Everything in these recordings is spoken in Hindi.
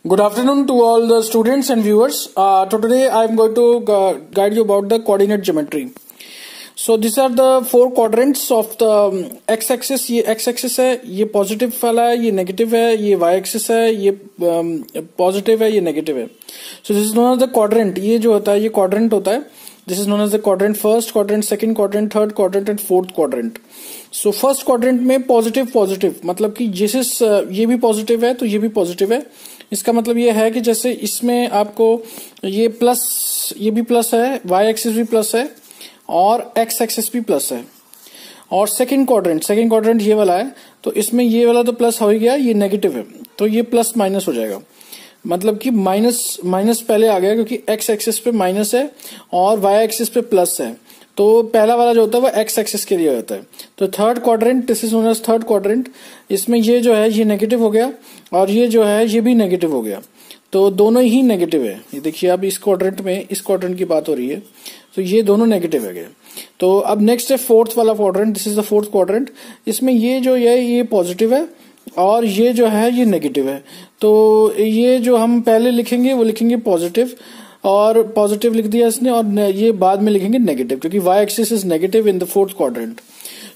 Good afternoon to all the students and viewers. Today I am going to guide you about the coordinate geometry. So these are the four quadrants of the x-axis. ये x-axis है, ये positive वाला है, ये negative है, ये y-axis है, ये positive है, ये negative है. So this is known as the quadrant. ये जो होता है ये quadrant होता है. This is known as the quadrant, first quadrant, second quadrant, third quadrant and fourth quadrant. So first quadrant में positive मतलब कि जैसे ये भी positive है तो ये भी positive है. इसका मतलब ये है कि जैसे इसमें आपको ये भी प्लस है, y एक्सिस भी प्लस है और x एक्सिस भी प्लस है. और सेकंड क्वाड्रेंट ये वाला है तो इसमें ये वाला तो प्लस हो ही गया, ये नेगेटिव है तो ये प्लस माइनस हो जाएगा. मतलब कि माइनस पहले आ गया क्योंकि x एक्सिस पे माइनस है और y एक्सिस पे प्लस है. तो पहला वाला जो होता है वो x एक्सिस के लिए होता है. तो third quadrant, this is known as third quadrant. इसमें ये जो है ये नेगेटिव हो गया और ये जो है ये भी नेगेटिव हो गया. तो दोनों ही नेगेटिव है. ये देखिए अब इस क्वाड्रेंट की बात हो रही है तो ये दोनों नेगेटिव है. तो अब नेक्स्ट है फोर्थ वाला quadrant. This is the fourth quadrant. इसमें ये जो है ये पॉजिटिव है और ये जो है ये नेगेटिव है. तो ये जो हम पहले लिखेंगे वो लिखेंगे पॉजिटिव और पॉजिटिव लिख दिया इसने और ये बाद में लिखेंगे नेगेटिव क्योंकि y axis is negative in the fourth quadrant.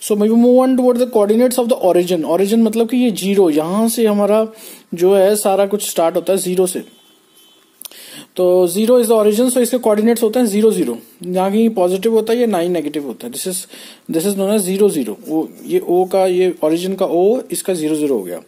So we move on toward the coordinates of the origin मतलब कि ये जीरो, यहां से हमारा जो है सारा कुछ स्टार्ट होता है जीरो से. तो जीरो इज द ओरिजिन. सो इसके कोऑर्डिनेट्स होते हैं 0 0. ना ही पॉजिटिव होता है या ना ही नेगेटिव होता है. This is known as 0 0. ये ओ का, ये ओरिजिन का ओ, इसका 0 0 हो गया.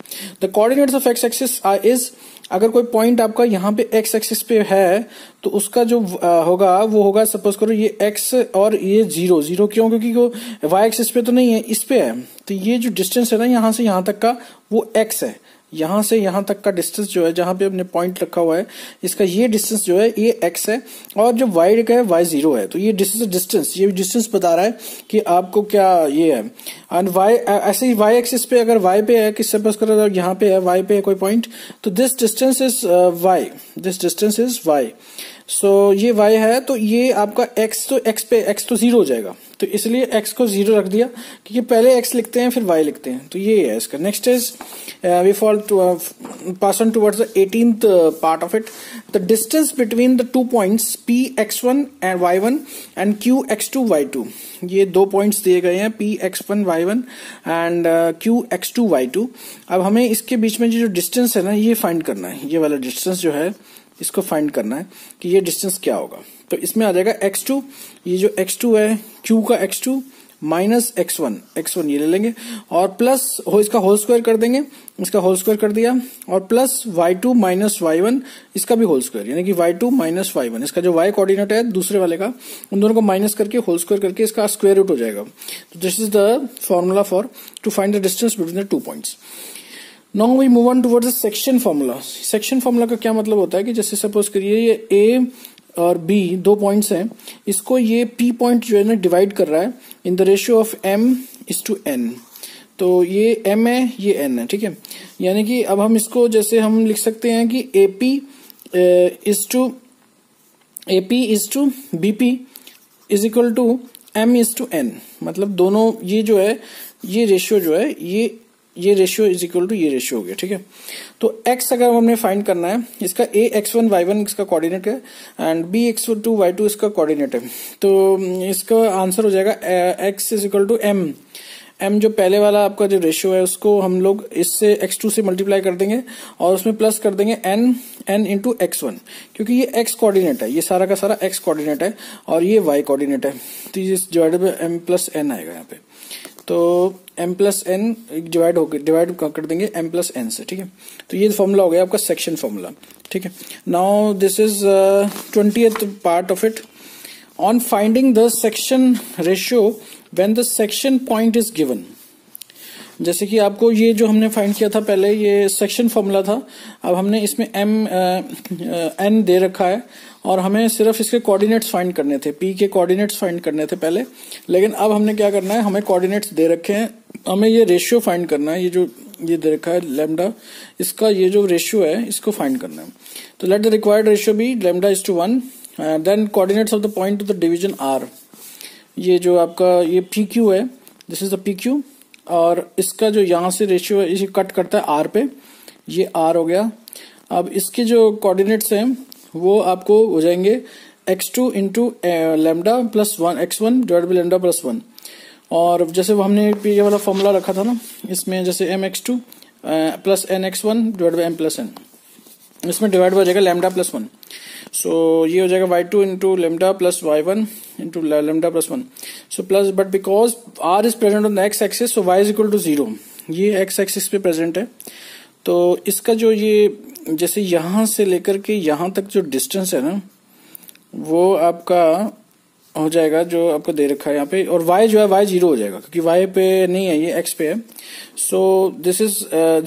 The coordinates of x axis is, अगर कोई पॉइंट आपका यहाँ पे एक्स एक्सिस पे है तो उसका जो होगा वो होगा, सपोज करो ये एक्स और ये 0 0. क्यों? क्योंकि वो वाई एक्सिस पे तो नहीं है, इस पे है. तो ये जो डिस्टेंस है ना यहाँ से यहाँ तक का वो एक्स है. यहां से यहां तक का डिस्टेंस जो है जहां पे हमने पॉइंट रखा हुआ है इसका ये डिस्टेंस जो है ये x है और जो y का है y 0 है. तो ये डिस्टेंस ये डिस्टेंस बता रहा है कि आपको क्या ये है. एंड y ऐसे ही y एक्सिस पे अगर y पे है, किस सपोज करो यहाँ पे है, y पे है कोई पॉइंट, तो दिस डिस्टेंस इज y. सो ये y है तो ये आपका x तो 0 हो जाएगा. तो इसलिए x को 0 रख दिया क्योंकि पहले x लिखते हैं फिर y लिखते हैं. तो ये है इसका. Next is we pass on towards the 18th part of it. The distance between the 2 points px1 and y1 and qx2 y2. ये दो पॉइंट्स दिए गए हैं px1 y1 and qx2 y2. अब हमें इसके बीच में जो डिस्टेंस है ना ये फाइंड करना है. ये वाला डिस्टेंस जो है इसको फाइंड करना है कि ये डिस्टेंस क्या होगा. तो इसमें आ जाएगा x2, ये जो x2 है q का x2 माइनस x1 ये ले लेंगे और प्लस इसका होल स्क्वायर कर देंगे. इसका होल स्क्वायर कर दिया और प्लस y2 माइनस y1 इसका भी होल स्क्वायर, यानी कि y2 माइनस y1. इसका जो y कोऑर्डिनेट है दूसरे वाले का, उन दोनों को माइनस करके होल स्क्वायर करके इसका स्क्वायर रूट हो जाएगा. तो this is the formula for to find the distance between the 2 points. Now we move on towards the section formula. Section formula का क्या मतलब होता है कि जैसे सपोज करिए ये a और b दो पॉइंट्स हैं, इसको ये p पॉइंट जो है ना डिवाइड कर रहा है इन द रेशियो ऑफ m/n. तो ये m है, ये n है, ठीक है. यानी कि अब हम इसको जैसे हम लिख सकते हैं कि AP is to BP is equal to m/n. मतलब दोनों ये जो है ये रेशियो जो है ये रेशियो इज इक्वल टू ये रेशियो हो गया, ठीक है. तो x अगर हमने फाइंड करना है, इसका ax1 y1 इसका कोऑर्डिनेट है एंड bx2 y2 इसका कोऑर्डिनेट है. तो इसका आंसर हो जाएगा x is equal to m जो पहले वाला आपका जो रेशियो है उसको हम लोग इससे x2 से मल्टीप्लाई कर देंगे और उसमें प्लस कर देंगे n इंटू x1 क्योंकि ये x कोऑर्डिनेट है, ये सारा का सारा x कोऑर्डिनेट है और ये y कोऑर्डिनेट है. तो ये divided by m plus n आएगा यहाँ पे. तो m प्लस एन डिवाइड कर देंगे m प्लस एन से, ठीक है. तो ये फॉर्मूला हो गया आपका सेक्शन फॉर्मूला, ठीक है. Now this is 20th part of it. On finding the section ratio when the section point is given. जैसे कि आपको ये जो हमने फाइंड किया था पहले ये सेक्शन फॉर्मूला था. अब हमने इसमें n दे रखा है और हमें सिर्फ इसके कोऑर्डिनेट्स फाइंड करने थे, p के कोऑर्डिनेट्स फाइंड करने थे पहले. लेकिन अब हमने क्या करना है, हमें कोऑर्डिनेट्स दे रखे हैं, हमें ये रेशियो फाइंड करना है. ये जो ये दे रखा है लैम्डा, इसका ये जो रेशियो है इसको फाइंड करना है. तो let the required ratio be lambda is to 1. Then coordinates of the point of the division r. ये जो आपका ये pq है, दिस इज द pq और इसका जो यहाँ से रेशियो है इसे कट करता है r पे, ये r हो गया. अब इसके जो कोऑर्डिनेट्स हैं वो आपको हो जाएंगे x2 into lambda plus 1 x1 divide by lambda plus 1। और जैसे वो हमने ये वाला फॉर्मूला रखा था ना, इसमें जैसे mx2 plus nx1 divide by m plus n, इसमें डिवाइड हो जाएगा लेमडा प्लस 1। सो ये हो जाएगा y2 into lambda plus y1 into lambda plus 1। So plus but because r is present on the x axis, so y is equal to 0, ये x एक्सिस पे प्रेजेंट है। तो इसका जो ये जैसे यहां से लेकर के यहां तक जो डिस्टेंस है ना, वो आपका हो जाएगा जो आपको दे रखा है यहाँ पे, और y जो है y 0 हो जाएगा क्योंकि y पे नहीं है, ये x पे है। So this is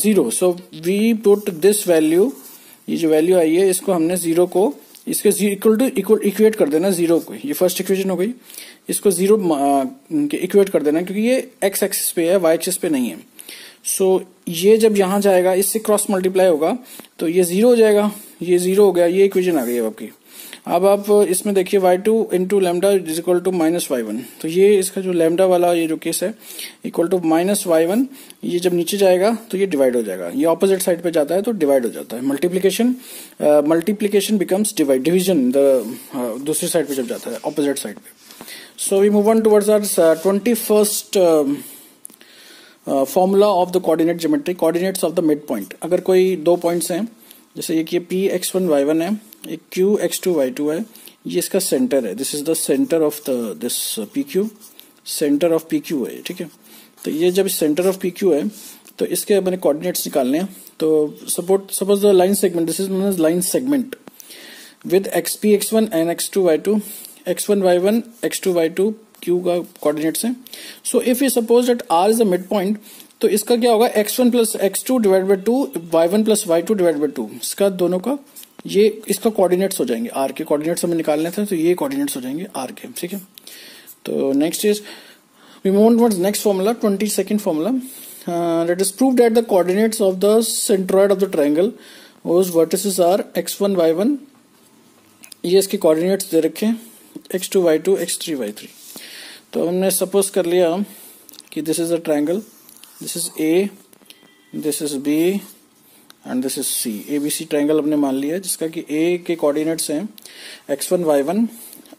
0। So we put this value, ये जो वैल्यू आई है इसको हमने 0 को इसके इक्वल टू इक्वेट कर देना 0 को, ये फर्स्ट इक्वेशन हो गई। इसको 0 इक्वेट कर देना क्योंकि ये x एक्सिस पे है, y एक्सिस पे नहीं है। सो ये जब यहाँ जाएगा इससे क्रॉस मल्टीप्लाई होगा तो ये 0 हो जाएगा, ये 0 हो गया, ये इक्वेशन आ गई है आपकी। अब आप इसमें देखिए y2 into lambda is equal to minus y1, तो ये इसका जो लेमडा वाला ये जो केस है इक्वल टू माइनस y1, ये जब नीचे जाएगा तो ये डिवाइड हो जाएगा, ये ऑपोजिट साइड पे जाता है तो डिवाइड हो जाता है। मल्टीप्लीकेशन बिकम्स डिवाइड, डिवीजन दूसरी साइड पे जब जाता है ऑपोजिट साइड पे। So we move on towards our 21st formula of the coordinate geometry, coordinates of the mid point. अगर कोई दो पॉइंट्स हैं, जैसे ये p x1 y1 है, एक q x2 y2 है, ये इसका सेंटर है, this is the centre of the this pq, centre of pq है, ठीक है। तो ये जब सेंटर ऑफ pq है तो इसके मैंने कोऑर्डिनेट्स निकालने हैं। तो suppose the line segment, this is known as line segment with xp x1 and x2 y2, x1 y1 x2 y2 q का कोऑर्डिनेट्स है। So if you suppose that r is a mid point, तो इसका क्या होगा x1 plus x2 divide by 2, y1 plus y2 divide by 2, इसका दोनों का ये इसका कोऑर्डिनेट्स हो जाएंगे, r के कोऑर्डिनेट्स हमें निकालने थे तो ये कोऑर्डिनेट्स हो जाएंगे r के, ठीक है। तो next is we move on towards next formula, 22nd formula, let us prove that the coordinates of the centroid of the triangle whose vertices are x1 y1, ये इसके कोऑर्डिनेट्स दे रखे हैं x2 y2 x3 y3। तो हमने सपोज कर लिया कि this is a triangle, this is A, this is B and this is C, ABC triangle हमने मान लिया है जिसका कि A के कोऑर्डिनेट्स हैं x1 y1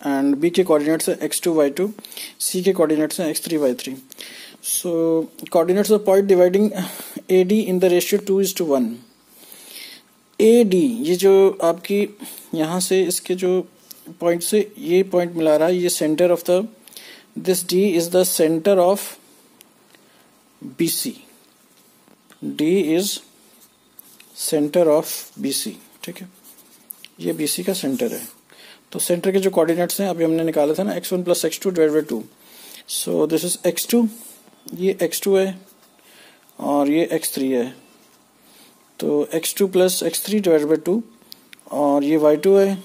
एंड B के कोऑर्डिनेट्स हैं x2 y2, C के कोऑर्डिनेट्स हैं x3 y3। So coordinates of point dividing AD in the ratio 2:1। AD ये जो आपकी यहाँ से इसके जो पॉइंट से ये पॉइंट मिला रहा है, ये centre of the this D is the centre of BC, D is centre of BC, ठीक है, ये BC का सेंटर है। तो सेंटर के जो कोऑर्डिनेट्स हैं अभी हमने निकाला था ना, x1 plus x2 divide by 2, so this is x2, ये x2 है और ये x3 है, तो x2 plus x3 divide by 2, और ये y2 है,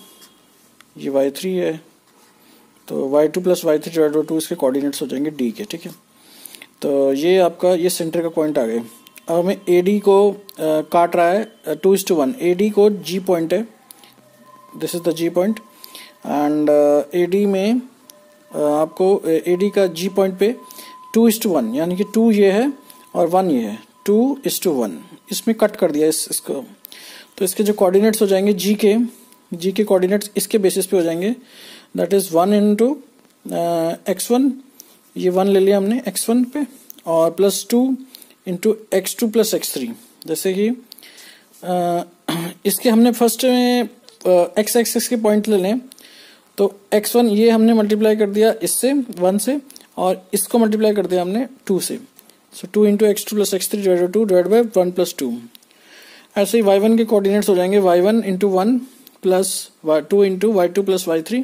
ये y3 है, तो y2 plus y3 divide by 2 इसके कोऑर्डिनेट्स हो जाएंगे D के, ठीक है। तो ये आपका ये सेंटर का पॉइंट आ गए। अब हमें AD को काट रहा है 2:1, AD को G पॉइंट है, this is the G point, and AD में आपको AD का G पॉइंट पे 2:1, यानी कि 2 ये है और 1 ये है, 2:1 इसमें कट कर दिया इसको। तो इसके जो कोऑर्डिनेट्स हो जाएंगे G के कोऑर्डिनेट्स इसके बेसिस पे हो जाएंगे, दैट इज 1 इंटू x1, ये 1 ले लिया हमने x1 पे, और plus 2 into x2 plus x3। जैसे कि इसके हमने फर्स्ट में x एक्सिस के पॉइंट ले लें, तो x1 ये हमने मल्टीप्लाई कर दिया इससे 1 से, और इसको मल्टीप्लाई कर दिया हमने 2 से। सो 2 into x2 plus x3 divide by 2 divide by 1 plus 2। ऐसे ही y1 के कोऑर्डिनेट्स हो जाएंगे y1 into 1 plus 2 into y2 plus y3,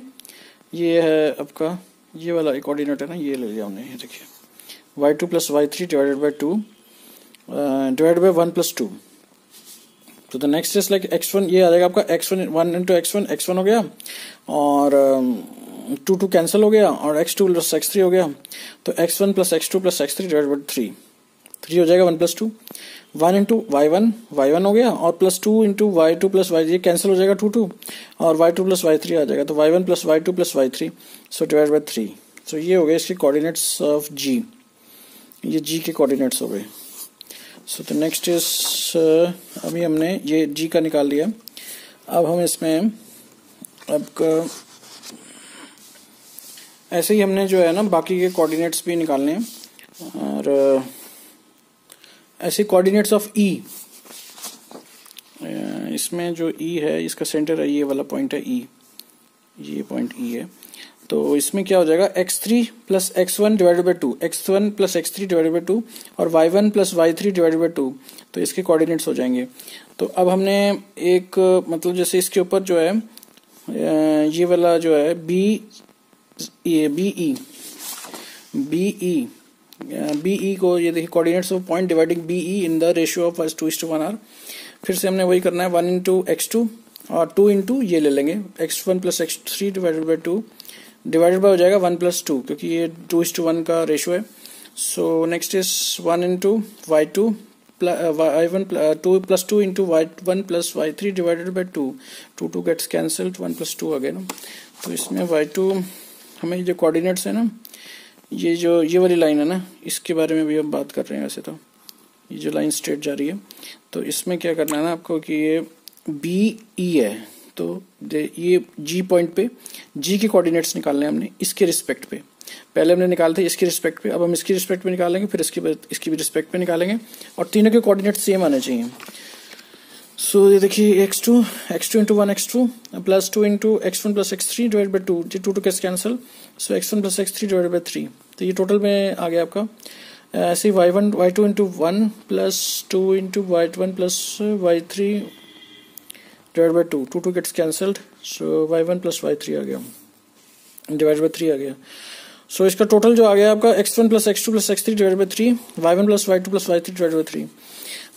ये है आपका ये वाला कोऑर्डिनेट है ना, ये ले लिया हमने, ये देखिए y2 plus y3 divided by 2 divide by 1 plus 2। तो the next is like x1, ये आ जाएगा आपका x1, 1 इंटू x1 हो गया, और 2 कैंसिल हो गया, और x2 प्लस x3 हो गया, तो x1 plus x2 plus x3 divide by 3 हो जाएगा 1 प्लस 2, 1 इंटू y1 हो गया, और plus 2 into y2 plus y, ये कैंसिल हो जाएगा 2 और y2 प्लस y3 आ जाएगा, तो y1 plus y2 plus y3, so divide by 3। सो ये हो गए इसके कोऑर्डिनेट्स ऑफ G, ये G के कोऑर्डिनेट्स हो गए। सो द नेक्स्ट इज, अभी हमने ये जी का निकाल लिया। अब हम इसमें अब ऐसे ही हमने जो है ना बाकी के कोऑर्डिनेट्स भी निकालने हैं। और ऐसे कोऑर्डिनेट्स ऑफ ई, इसमें जो ई है इसका सेंटर है, ये वाला पॉइंट है ई, ये पॉइंट ई है। तो इसमें क्या हो जाएगा, x3 plus x1 divided by 2, x1 plus x3 divided by 2 और y1 plus y3 divided by 2, तो इसके कोऑर्डिनेट्स हो जाएंगे। तो अब हमने एक मतलब जैसे इसके ऊपर जो है ये वाला जो है बी ई को, ये देखिए coordinates of point dividing B E in the ratio of 2:1 are. फिर से हमने वही करना है, 1 इंटू x2 और 2 इंटू ये ले लेंगे x1 plus x3 divided by 2 divided by हो जाएगा 1 प्लस 2, क्योंकि ये 2:1 का रेशियो है। So next is 1 into y2 y1 2 plus 2 into y1 plus y3 divided by 2, 2 gets cancelled, 1 plus 2 आ गया ना। तो इसमें y2 हमें जो कोऑर्डिनेट्स है ना, ये वाली लाइन है ना, इसके बारे में भी हम बात कर रहे हैं। वैसे तो ये जो लाइन स्ट्रेट जा रही है, तो इसमें क्या करना है ना आपको कि ये बी ई है, तो ये जी पॉइंट पे जी के कोऑर्डिनेट्स निकालने हैं हमने इसके रिस्पेक्ट पे। पहले हमने निकाले थे इसके रिस्पेक्ट पे, अब हम इसकी रिस्पेक्ट पे निकालेंगे, फिर इसकी भी रिस्पेक्ट पे निकालेंगे, और तीनों के कोऑर्डिनेट्स सेम आने चाहिए। सो ये देखिए x2 into 1 x2 plus 2 into x1 plus x3 divide by 2, ये 2 कैसे cancel, so x1 plus x3 divide by 3, तो ये टोटल में आ गया आपका। ऐसे ही y2 into 1 plus 2 into y1 plus y3 divide by 2 gets cancelled, so y1 plus y3 आ गया डिवाइड बाई 3 आ गया। सो इसका टोटल जो आ गया आपका x1 plus x2 plus x3 divide by 3, y1 plus y2 plus y3 divide by 3।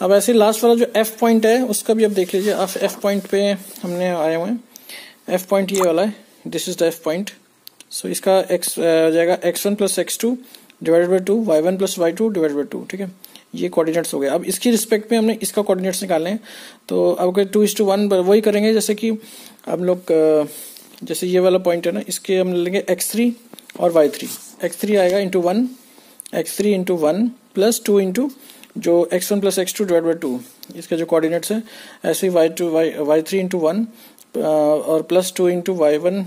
अब ऐसे लास्ट वाला जो f पॉइंट है उसका भी अब देख लीजिए। अब f पॉइंट पे हमने आए हुए हैं, f पॉइंट ये वाला है, this is the f point. So इसका x जाएगा x1 plus x2 divided by 2, y1 plus y2 divided by 2, ठीक है, ये कोऑर्डिनेट्स हो गए। अब इसकी रिस्पेक्ट में हमने इसका कोऑर्डिनेट्स निकालने हैं, तो अब 2:1 वही करेंगे जैसे कि हम लोग जैसे ये वाला पॉइंट है ना, इसके हम लेंगे x3 और y3, x3 आएगा into 1, x3 into 1 plus 2 into जो x1 plus x2 divide by 2, इसके जो कोऑर्डिनेट्स है, ऐसे ही y3 इंटू 1 और plus 2 into y1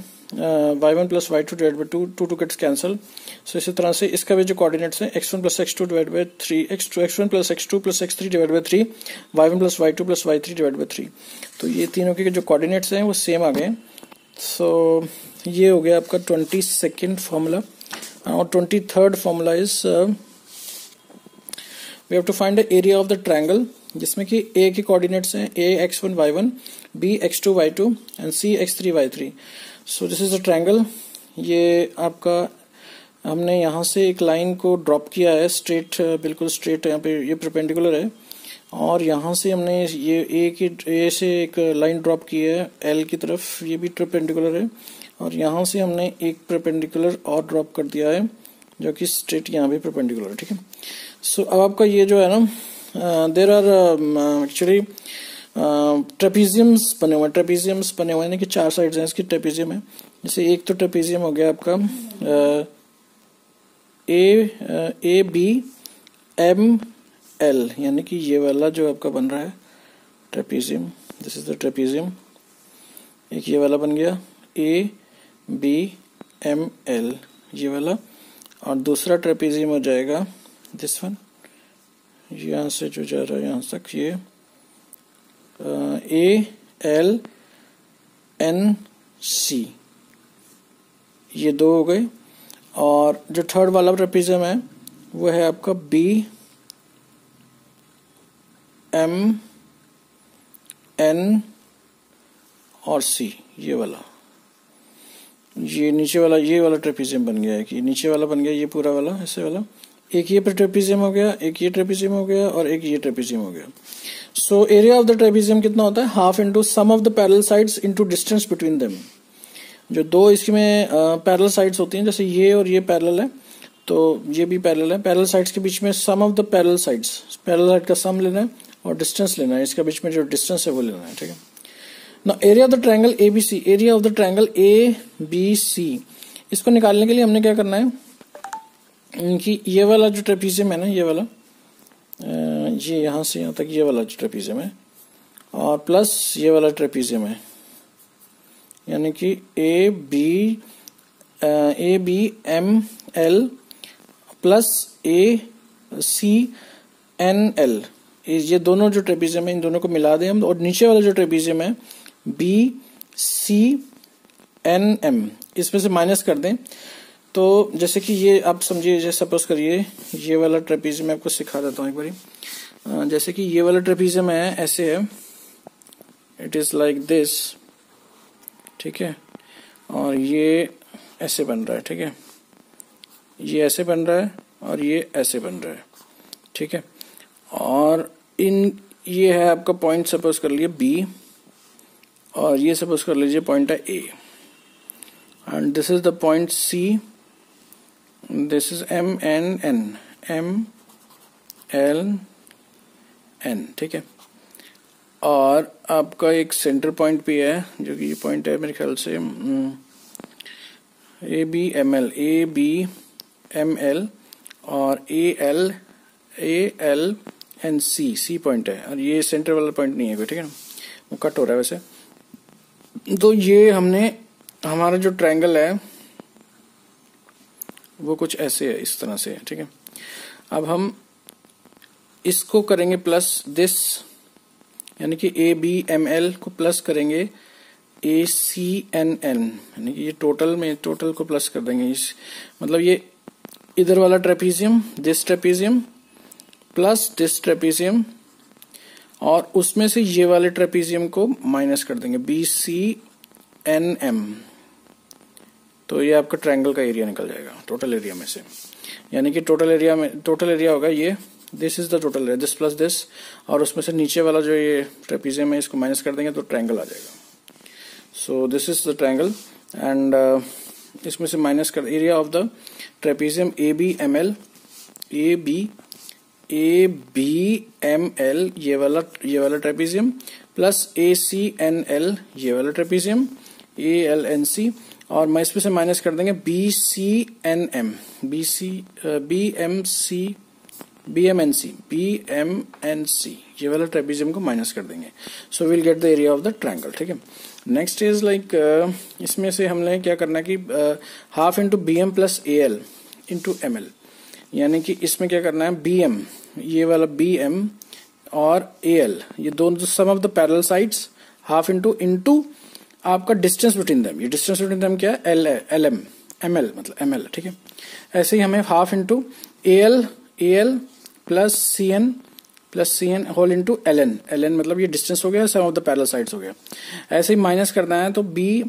plus y2 divide by 2 gets cancel. So इसी तरह से इसका भी जो कोऑर्डिनेट्स है x1 plus x2 divide by 3, x1 plus x2 plus x3 divide by 3, y1 plus y2 plus y3 divide by 3, तो ये तीनों के जो कोऑर्डिनेट्स हैं वो सेम आ गए। सो ये हो गया आपका 22nd फॉर्मूला। और 23rd formula is we have to find the area of the triangle, जिसमें कि a के कोऑर्डिनेट्स हैं a x1 y1, b x2 y2 and c x3 y3। So this is the triangle. ये आपका हमने यहाँ से एक लाइन को ड्रॉप किया है स्ट्रेट, बिल्कुल स्ट्रेट, यहाँ पे ये परपेंडिकुलर है, और यहाँ से हमने ये ए से एक लाइन ड्रॉप की है एल की तरफ, ये भी परपेंडिकुलर है, और यहाँ से हमने एक परपेंडिकुलर और ड्रॉप कर दिया है जो कि स्ट्रेट यहाँ भी परपेंडिकुलर है, ठीक है। सो अब आपका ये जो है ना, देर आर एक्चुअली ट्रेपीजियम्स बने हुए हैं कि 4 साइड्स हैं इसकी, ट्रेपीजियम है। जैसे एक तो ट्रेपीजियम हो गया आपका ए बी एम एल, यानी कि ये वाला जो आपका बन रहा है trapezium, this is the trapezium. एक ये वाला बन गया ए बी एम एल, ये वाला, और दूसरा ट्रेपीजियम हो जाएगा दिस वन, यहाँ से जो जा रहा है यहाँ तक, ये ए एल एन सी, ये 2 हो गए। और जो थर्ड वाला ट्रेपीजियम है वो है आपका बी एम एन और सी, ये वाला, ये नीचे वाला, ये वाला ट्रेपीजियम बन गया है कि नीचे वाला बन गया ये पूरा वाला, ऐसे वाला, एक ये ट्रेपीजियम हो गया, एक ये ट्रेपीजियम हो गया, और एक ये ट्रेपीजियम हो गया। So area of the trapezium कितना होता है, half into sum of the parallel sides into distance between them. जो 2 इसमें पैरेलल साइड्स होती हैं, जैसे ये और ये पैरेलल है, तो ये भी पैरेलल है, पैरेलल साइड्स के बीच में sum of the parallel sides, parallel side का सम लेना है और डिस्टेंस लेना है, इसके बीच में जो डिस्टेंस है वो लेना है, ठीक है। Now area of the triangle ABC, area of the triangle ABC, इसको निकालने के लिए हमने क्या करना है कि ये वाला जो ट्रेपीजियम है ना, ये यहाँ से यहाँ तक ये वाला ट्रेपीजियम है और प्लस ये वाला ट्रेपीजियम है, यानी कि A B M L plus A C N L, ये दोनों जो ट्रेपीजियम है इन दोनों को मिला दें हम, और नीचे वाला जो ट्रेपीजियम है बी सी एन एम, इसमें से माइनस कर दें। तो जैसे कि ये आप समझिए, जैसे सपोज करिए ये वाला ट्रेपीजियम मैं आपको सिखा देता हूँ एक बारी। जैसे कि ये वाला ट्रेपीजियम है, ऐसे है, इट इज लाइक दिस, ठीक है, और ये ऐसे बन रहा है, ठीक है, ये ऐसे बन रहा है और ये ऐसे बन रहा है, ठीक है। और ये है आपका पॉइंट, सपोज कर लीजिए बी, और ये सपोज कर लीजिए पॉइंट है A, and this is the point C, this is M N L N, ठीक है। और आपका एक सेंटर पॉइंट भी है, जो कि ये पॉइंट है मेरे ख्याल से ए बी एम एल और A L N C point है, और ये सेंटर वाला पॉइंट नहीं है कोई, ठीक है ना, वो कट हो रहा है वैसे। तो ये हमारा जो ट्रायंगल है वो कुछ ऐसे है, इस तरह से है, ठीक है। अब हम इसको करेंगे प्लस दिस, यानी कि ए बी एम एल को प्लस करेंगे ए सी एन एन, यानी कि ये टोटल को प्लस कर देंगे। मतलब ये इधर वाला trapezium, this trapezium plus this trapezium, और उसमें से ये वाले ट्रेपीजियम को माइनस कर देंगे, बी सी एन एम। तो ये आपका ट्रायंगल का एरिया निकल जाएगा टोटल एरिया में से, यानी कि टोटल एरिया होगा ये, this is the total area, this plus this, और उसमें से नीचे वाला जो ये ट्रेपीजियम है इसको माइनस कर देंगे तो ट्रायंगल आ जाएगा। So this is the triangle, and इसमें से माइनस कर area of the trapezium A B M L, A B M L ये वाला trapezium plus A C N L ये वाला trapezium, A L N C, और मैं इसमें से माइनस कर देंगे B C N M, B M N C ये वाला ट्रेपीजियम को माइनस कर देंगे। So will get the area of the triangle, ठीक है। नेक्स्ट इज लाइक इसमें से हमने क्या करना है कि half into B M plus A L into M L, यानी कि इसमें क्या करना है बी एम, ये वाला बी एम और ए एल, ये दोनों sum of the parallel sides, half into आपका डिस्टेंस बिटवीन देम, ये डिस्टेंस बिटवीन देम क्या है एल एम एल, मतलब एम एल, ठीक है। ऐसे ही हमें half into A L plus C N whole into L N मतलब ये डिस्टेंस हो गया, sum of the parallel sides हो गया। ऐसे ही माइनस करना है तो बी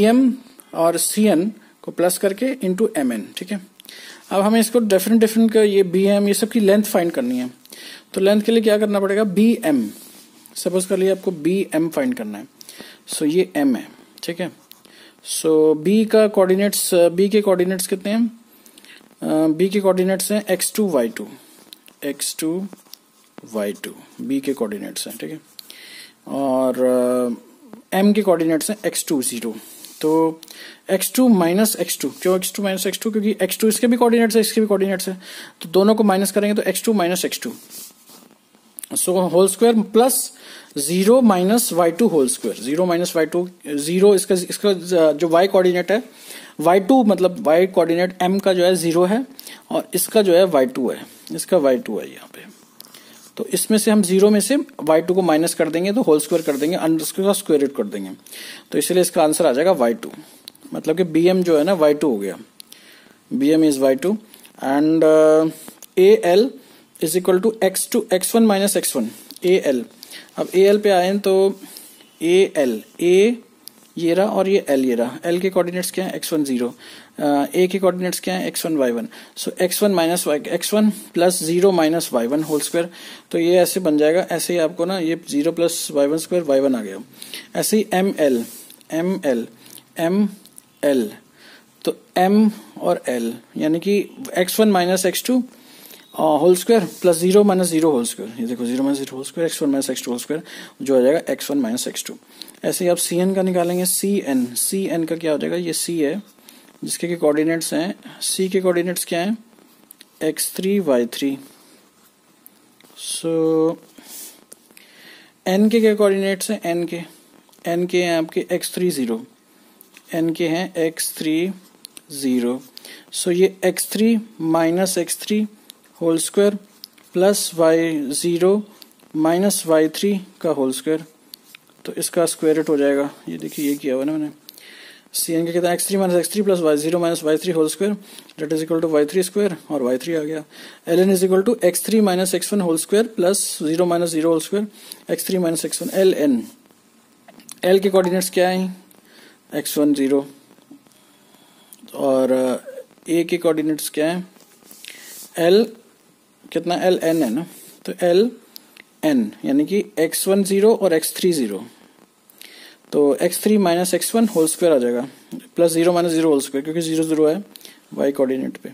एम और सी एन को प्लस करके इंटू एम एन, ठीक है। अब हमें इसको डिफरेंट का ये बी एम ये सब की लेंथ फाइंड करनी है, तो लेंथ के लिए क्या करना पड़ेगा, बी एम, सपोज कर लिए आपको बी एम फाइंड करना है, सो ये एम है, ठीक है। सो बी के कोऑर्डिनेट्स कितने हैं, बी के कोऑर्डिनेट्स हैं x2 y2 बी के कोऑर्डिनेट्स हैं, ठीक है, और m के कोऑर्डिनेट्स हैं x2 0। तो x2 माइनस x2, क्यों x2 माइनस x2, क्योंकि x2 इसके भी कोऑर्डिनेट्स है, इसके भी कोऑर्डिनेट्स है, तो दोनों को माइनस करेंगे तो x2 minus x2, so whole square plus 0 minus y2 whole square, 0 minus y2 0, इसका जो y कोऑर्डिनेट है y2, मतलब y कोऑर्डिनेट m का जो है 0 है, और इसका जो है y2 है, इसका y2 है यहाँ पे। तो इसमें से हम 0 में से y2 को माइनस कर देंगे तो होल स्क्वायर कर देंगे, उसका स्क्वायर रूट कर देंगे, तो इसलिए इसका आंसर आ जाएगा y2, मतलब कि bm जो है ना y2 हो गया, bm is y2, and al is equal to x1 minus x1 al। अब al पे आए तो al ये रहा और ये l ये रहा, l के कोऑर्डिनेट्स क्या है x1 0, a के कोऑर्डिनेट्स क्या है x1 y1, so x1 minus x1 plus 0 minus y1 whole square, तो ये ऐसे बन जाएगा। ऐसे ही आपको ना ये 0 प्लस y1 स्क्वायर y1 आ गया। ऐसे ही ml तो m और l, यानी कि x1 minus x2 whole square plus 0 minus 0 whole square, ये देखो 0 minus 0 whole square, x1 minus x2 whole square जो हो जाएगा x1 माइनस x2। ऐसे ही आप cn का निकालेंगे, cn का क्या हो जाएगा, ये c है जिसके के कोऑर्डिनेट्स हैं, c के कोऑर्डिनेट्स क्या हैं x3 y3, सो n के क्या कोऑर्डिनेट्स हैं, n के हैं आपके x3 0, n के हैं x3 0। सो ये x3 minus x3 whole square plus y0 minus y3 का होल स्क्वायर, तो इसका स्क्वायर रूट हो जाएगा। ये देखिए ये किया हुआ ना मैंने, Cn के कहते हैं x3 minus x3 plus y0 minus y3 whole square that is equal to y3 स्क्वायर, और y3 आ गया। ln is equal to x3 minus x1 whole square plus 0 minus 0 whole square x3 minus x1 ln। l के कोऑर्डिनेट्स क्या हैं, x1 0, और a के कोऑर्डिनेट्स क्या हैं, l कितना ln है ना, तो ln यानी कि x1 0 और x3 0, तो x3 minus x1 whole square आ जाएगा प्लस 0 माइनस 0 होल स्क्वायर, क्योंकि 0 0 है y कोऑर्डिनेट पे,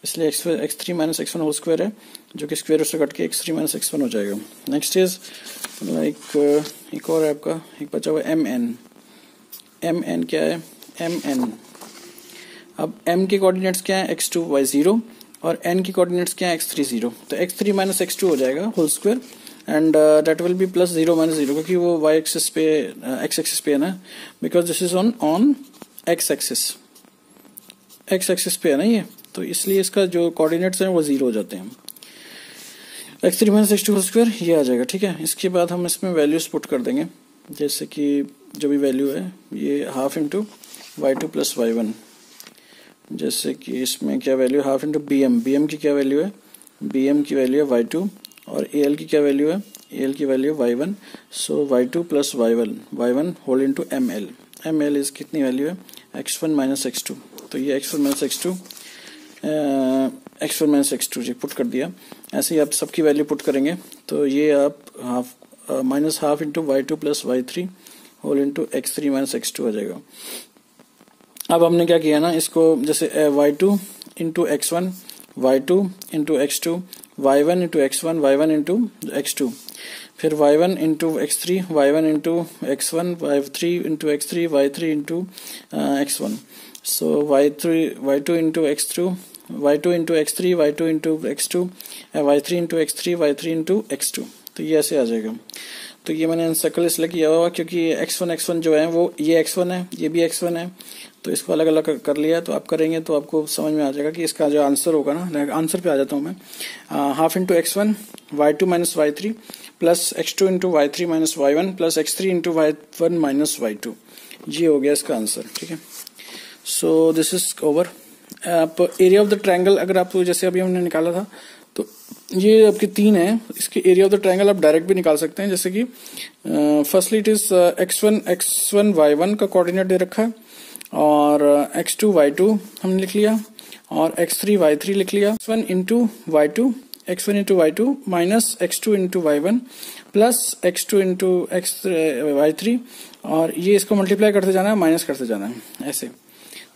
इसलिए x3 minus x1 whole square है, जो कि स्क्वायर से कट के x3 माइनस x1 हो जाएगा। नेक्स्ट इज लाइक एक और है आपका, एक बचा हुआ mn क्या है, mn। अब m के कोऑर्डिनेट्स क्या है, x2 y0, और n की कोऑर्डिनेट्स क्या है, x3 0, तो x3 माइनस x2 हो जाएगा whole square, and that will be plus 0 minus 0, क्योंकि वो y एक्सिस पे x एक्सिस पे है ना, because this is on x axis पे है ना ये, तो इसलिए इसका जो कोऑर्डिनेट्स हैं वो 0 हो जाते हैं। x3 minus x2 whole square ये आ जाएगा, ठीक है। इसके बाद हम इसमें वैल्यूज पुट कर देंगे, जैसे कि जो भी वैल्यू है ये half into y2 plus y1, जैसे कि इसमें क्या वैल्यू, हाफ इंटू bm की क्या वैल्यू है, bm की वैल्यू है y2, और al की क्या वैल्यू है, al की वैल्यू है y1, so y2 plus y1 whole into ml इस कितनी वैल्यू है, x1 माइनस x2, तो ये x1 माइनस x2 जी पुट कर दिया। ऐसे ही आप सबकी वैल्यू पुट करेंगे, तो ये आप minus half into y2 plus y3 whole into x3 minus x2 आ जाएगा। अब हमने क्या किया ना, इसको जैसे y2 into x1, y2 into x2, y1 into x1, y1 into x2, फिर y1 into x3, y1 into x1, y3 into x3, y3 into x1, सो y2 into x2, y2 into x3, y2 into x2, y3 into x3, y3 into x2, तो ये ऐसे आ जाएगा। तो ये मैंने सर्कल इसलिए किया हुआ क्योंकि x1 जो है वो ये x1 है, ये भी x1 है, तो इसको अलग अलग कर लिया। तो आप करेंगे तो आपको समझ में आ जाएगा कि इसका जो आंसर होगा ना, आंसर पे आ जाता हूँ मैं, half into x1 y2 minus y3 plus x2 into y3 minus y1 plus x3 into y1 minus y2, ये हो गया इसका आंसर, ठीक है। So this is over. आप एरिया ऑफ द ट्रायंगल अगर आप जैसे अभी हमने निकाला था, तो ये आपके 3 है, इसके एरिया ऑफ द ट्रायंगल आप डायरेक्ट भी निकाल सकते हैं। जैसे कि firstly it is x1 y1 का कोऑर्डिनेट दे रखा है, और x2 y2 हमने लिख लिया, और x3 y3 लिख लिया। x1 into y2 minus x2 into y1 plus x2 into y3, और ये इसको मल्टीप्लाई करते जाना है, माइनस करते जाना है ऐसे।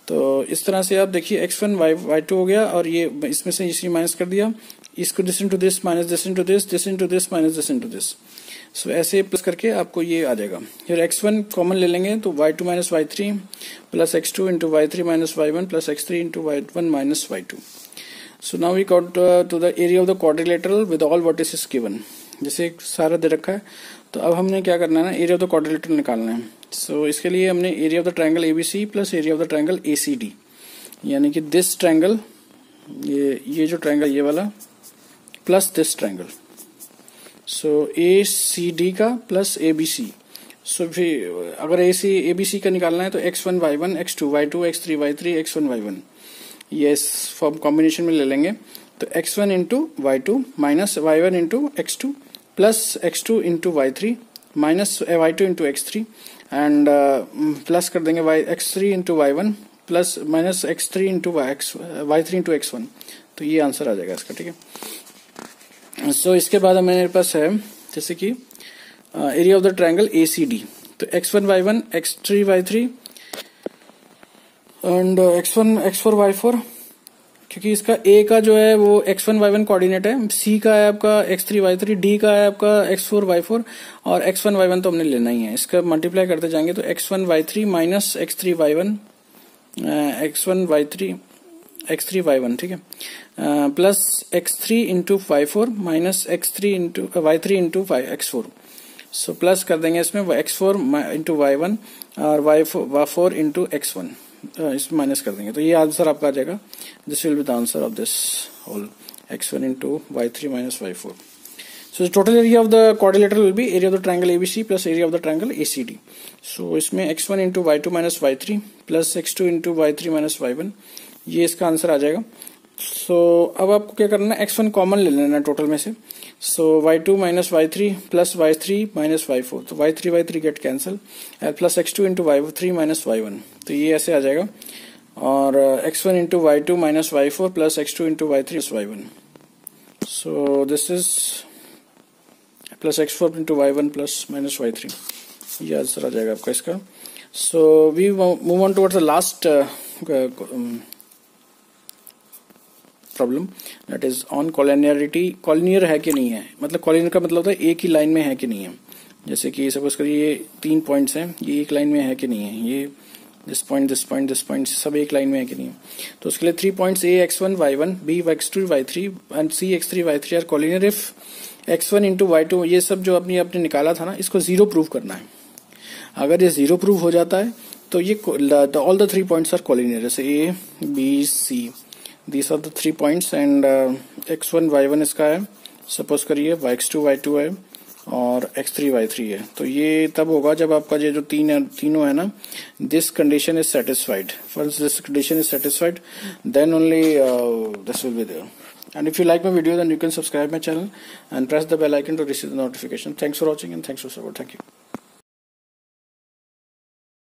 तो इस तरह से आप देखिए x1 y2 हो गया, और ये इसमें से इसी माइनस कर दिया, इसको this into this minus this into this into this minus this into this, so ऐसे प्लस करके आपको ये आ जाएगा। फिर x1 कॉमन ले लेंगे तो y2 minus y3 plus x2 into y3 minus y1 plus x3 into y1 minus y2। So now we got to the area of the quadrilateral with all vertices given. जैसे सारा दे रखा है, तो अब हमने क्या करना है ना, एरिया ऑफ द क्वाड्रिलेटरल निकालना है। सो इसके लिए हमने area of the triangle ABC plus area of the triangle ACD, यानी कि दिस ट्रायंगल, ये जो ट्रायंगल ये वाला plus this triangle, so ACD का प्लस ABC। सो फिर अगर ABC का निकालना है तो x1 y1 x2 y2 x3 y3 x1 y1, ये इस फॉर्म कॉम्बिनेशन में ले लेंगे। तो x1 into y2 minus y1 into x2 plus x2 into y3 minus y2 into x3, and plus कर देंगे x3 into y1 plus minus x3 into y3 into x1, तो ये आंसर आ जाएगा इसका, ठीक है। सो इसके बाद मेरे पास है जैसे कि area of the triangle ACD, तो x1 y1 x3 y3 and x4 y4, क्योंकि इसका A का जो है वो x1 y1 कोऑर्डिनेट है, C का है आपका x3 y3, D का है आपका x4 y4, और x1 y1 तो हमने लेना ही है। इसका मल्टीप्लाई करते जाएंगे तो x1 y3 minus x3 y1 x1 y3 x3 y1, ठीक है, plus x3 into y4 minus x3 into y3 into x4. So plus कर देंगे इसमें x4 इंटू y1 और y4 इंटू x1, इसमें माइनस कर देंगे. तो ये आंसर आपका आ जाएगा. This will be the answer of this whole x1 into y3 minus y4. So the total area of the quadrilateral will be area of the triangle ABC plus area of the triangle ACD. So इसमें x1 into y2 minus y3 plus x2 into y3 minus y1, ये इसका आंसर आ जाएगा. So अब आपको क्या करना है, x1 कॉमन ले लेना है टोटल में से. So y2 minus y3 plus y3 minus y4, तो y3 get cancel, plus x2 into y3 minus y1, तो ये ऐसे आ जाएगा. और x1 into y2 minus y4 plus x2 into y3 plus y1. So this is plus x4 into y1 plus minus y3, ये आंसर आ जाएगा आपका इसका. So we move on towards the last problem, that is on collinearity. Collinear है कि नहीं है, मतलब कॉलिनियर का मतलब होता है एक ही लाइन में है कि नहीं है. जैसे कि सपोज करिए ये 3 पॉइंट्स हैं, ये एक लाइन में है कि नहीं है, ये this point this point this point सब एक लाइन में है कि नहीं है. तो उसके लिए 3 points a x1 y1 b x2 y3 and c x3 y3 are collinear if x1 into y2, ये सब जो आपने निकाला था ना, इसको 0 प्रूव करना है. अगर ये 0 प्रूव हो जाता है तो ये all the 3 points are collinear. जैसे a b c, these are the 3 points and x1 y1 इसका है, सपोज करिए x2 y2 है और x3 y3 है. तो ये तब होगा जब आपका ये जो तीनों है ना, this condition is satisfied. First this condition is satisfied, then only this will be there. And if you like my video, then you can subscribe my channel and press the bell icon to receive the notification. Thanks for watching and thanks for support. Thank you.